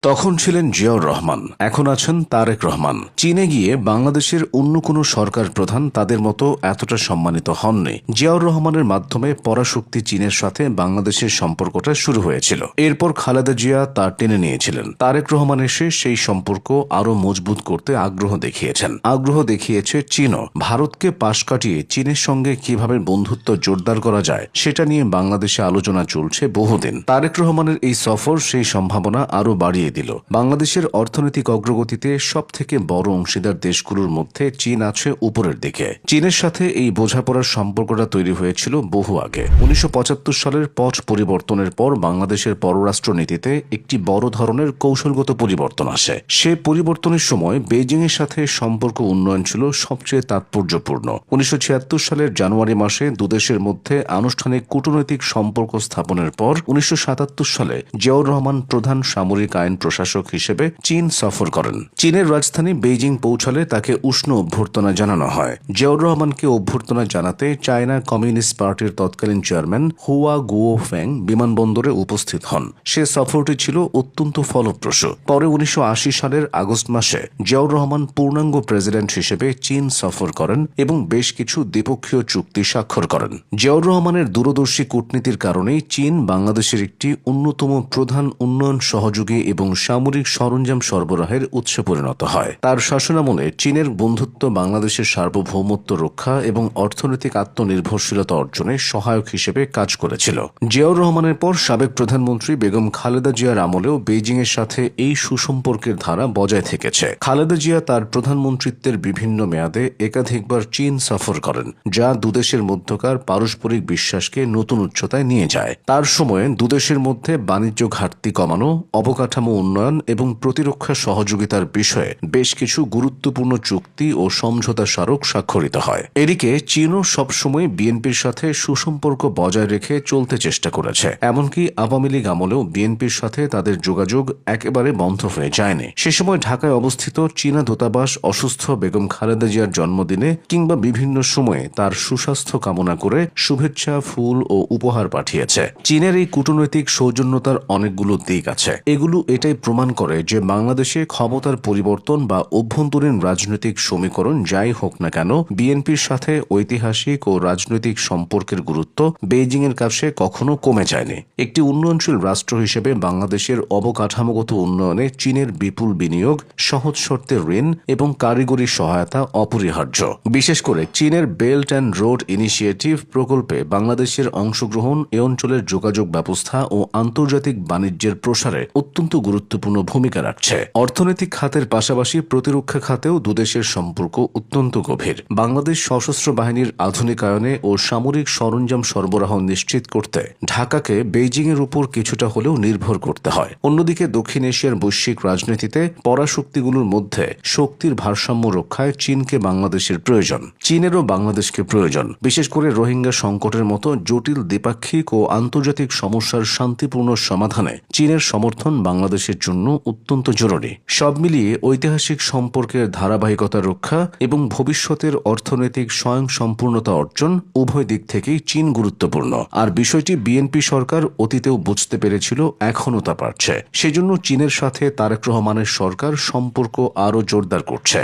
তখন ছিলেন জিয়াউর রহমান, এখন আছেন তারেক রহমান। চীনে গিয়ে বাংলাদেশের অন্য কোনো সরকার প্রধান তাদের মতো এতটা সম্মানিত হননি। জিয়াউর রহমানের মাধ্যমে পরাশক্তি চীনের সাথে বাংলাদেশের সম্পর্কটা শুরু হয়েছিল। এরপর খালেদা জিয়া তা টেনে নিয়েছিলেন। তারেক রহমান এসে সেই সম্পর্ক আরও মজবুত করতে আগ্রহ দেখিয়েছেন। আগ্রহ দেখিয়েছে চীনও। ভারতকে পাশ কাটিয়ে চীনের সঙ্গে কিভাবে বন্ধুত্ব জোরদার করা যায় সেটা নিয়ে বাংলাদেশে আলোচনা চলছে বহুদিন। তারেক রহমানের এই সফর সেই সম্ভাবনা আরও বাড়িয়ে দিল। বাংলাদেশের অর্থনৈতিক অগ্রগতিতে সবথেকে বড় অংশীদার দেশগুলোর মধ্যে চীন আছে উপরের দিকে। চীনের সাথে এই বোঝাপড়ার সম্পর্কটা তৈরি হয়েছিল বহু আগে। 1975 সালের পট পরিবর্তনের পর বাংলাদেশের পররাষ্ট্র নীতিতে একটি বড় ধরনের কৌশলগত পরিবর্তন আসে। সে পরিবর্তনের সময় বেইজিংয়ের সাথে সম্পর্ক উন্নয়ন ছিল সবচেয়ে তাৎপর্যপূর্ণ। 1976 সালের জানুয়ারি মাসে দুদেশের মধ্যে আনুষ্ঠানিক কূটনৈতিক সম্পর্ক স্থাপনের পর 1977 সালে জিয়াউর রহমান প্রধান সামরিক আইন প্রশাসক হিসেবে চীন সফর করেন। চীনের রাজধানী বেইজিং পৌঁছালে তাকে উষ্ণ অভ্যর্থনা জানানো হয়। জিয়াউর রহমানকে অভ্যর্থনা জানাতে চায়না কমিউনিস্ট পার্টির তৎকালীন চেয়ারম্যান হুয়া গুওফেং বিমানবন্দরে উপস্থিত হন। সে সফরটি ছিল অত্যন্ত ফলপ্রসূ। পরে 1980 সালের আগস্ট মাসে জিয়াউর রহমান পূর্ণাঙ্গ প্রেসিডেন্ট হিসেবে চীন সফর করেন এবং বেশ কিছু দ্বিপক্ষীয় চুক্তি স্বাক্ষর করেন। জিয়াউর রহমানের দূরদর্শী কূটনীতির কারণেই চীন বাংলাদেশের একটি অন্যতম প্রধান উন্নয়ন সহযোগী এবং সামরিক সরঞ্জাম সরবরাহের উৎস পরিণত হয়। তার শাসনামলে চীনের বন্ধুত্ব বাংলাদেশের সার্বভৌমত্ব রক্ষা এবং অর্থনৈতিক আত্মনির্ভরশীলতা অর্জনে সহায়ক হিসেবে কাজ করেছিল। জিয়াউর রহমানের পর সাবেক প্রধানমন্ত্রী বেগম খালেদা জিয়ার আমলেও বেইজিংয়ের সাথে এই সুসম্পর্কের ধারা বজায় থেকেছে। খালেদা জিয়া তার প্রধানমন্ত্রিত্বের বিভিন্ন মেয়াদে একাধিকবার চীন সফর করেন, যা দুদেশের মধ্যকার পারস্পরিক বিশ্বাসকে নতুন উচ্চতায় নিয়ে যায়। তার সময়ে দুদেশের মধ্যে বাণিজ্য ঘাটতি কমানো, অবকাঠামো উন্নয়ন এবং প্রতিরক্ষা সহযোগিতার বিষয়ে বেশ কিছু গুরুত্বপূর্ণ চুক্তি ও সমঝোতা স্মারক স্বাক্ষরিত হয়। এদিকে চীনও সবসময় বিএনপির সাথে সুসম্পর্ক বজায় রেখে চলতে চেষ্টা করেছে। এমনকি আওয়ামী লীগ আমলেও বিএনপির সাথে তাদের যোগাযোগ একেবারে বন্ধ হয়ে যায়নি। সে সময় ঢাকায় অবস্থিত চীনা দূতাবাস অসুস্থ বেগম খালেদা জিয়ার জন্মদিনে কিংবা বিভিন্ন সময়ে তার সুস্বাস্থ্য কামনা করে শুভেচ্ছা, ফুল ও উপহার পাঠিয়েছে। চীনের এই কূটনৈতিক সৌজন্যতার অনেকগুলো দিক আছে। এগুলো এটাই প্রমাণ করে যে বাংলাদেশে ক্ষমতার পরিবর্তন বা অভ্যন্তরীণ রাজনৈতিক সমীকরণ যাই হোক না কেন, বিএনপির সাথে ঐতিহাসিক ও রাজনৈতিক সম্পর্কের গুরুত্ব বেইজিংয়ের কাছে কখনো কমে যায়নি। একটি উন্নয়নশীল রাষ্ট্র হিসেবে বাংলাদেশের অবকাঠামোগত উন্নয়নে চীনের বিপুল বিনিয়োগ, সহজ শর্তে ঋণ এবং কারিগরি সহায়তা অপরিহার্য। বিশেষ করে চীনের বেল্ট অ্যান্ড রোড ইনিশিয়েটিভ প্রকল্পে বাংলাদেশের অংশগ্রহণ এ অঞ্চলের যোগাযোগ ব্যবস্থা ও আন্তর্জাতিক বাণিজ্যের প্রসারে অত্যন্ত গুরুত্বপূর্ণ ভূমিকা রাখছে। অর্থনৈতিক খাতের পাশাপাশি প্রতিরক্ষা খাতেও দুদেশের সম্পর্ক অত্যন্ত গভীর। বাংলাদেশ সশস্ত্র বাহিনীর আধুনিকায়নে ও সামরিক সরঞ্জাম সরবরাহ নিশ্চিত করতে ঢাকাকে বেইজিংয়ের উপর কিছুটা হলেও নির্ভর করতে হয়। অন্যদিকে দক্ষিণ এশিয়ার বৈশ্বিক রাজনীতিতে পরাশক্তিগুলোর মধ্যে শক্তির ভারসাম্য রক্ষায় চীনকে বাংলাদেশের প্রয়োজন। চীনেরও বাংলাদেশকে প্রয়োজন। বিশেষ করে রোহিঙ্গা সংকটের মতো জটিল দ্বিপাক্ষিক ও আন্তর্জাতিক সমস্যার শান্তিপূর্ণ সমাধানে চীনের সমর্থন বাংলাদেশের জন্য অত্যন্ত জরুরি। সব মিলিয়ে ঐতিহাসিক সম্পর্কের ধারাবাহিকতা রক্ষা এবং ভবিষ্যতের অর্থনৈতিক স্বয়ংসম্পূর্ণতা অর্জন উভয় দিক থেকেই চীন গুরুত্বপূর্ণ। আর বিষয়টি বিএনপি সরকার অতীতেও বুঝতে পেরেছিল, এখনও তা পারছে। সেজন্য চীনের সাথে তারেক রহমানের সরকার সম্পর্ক আরও জোরদার করছে।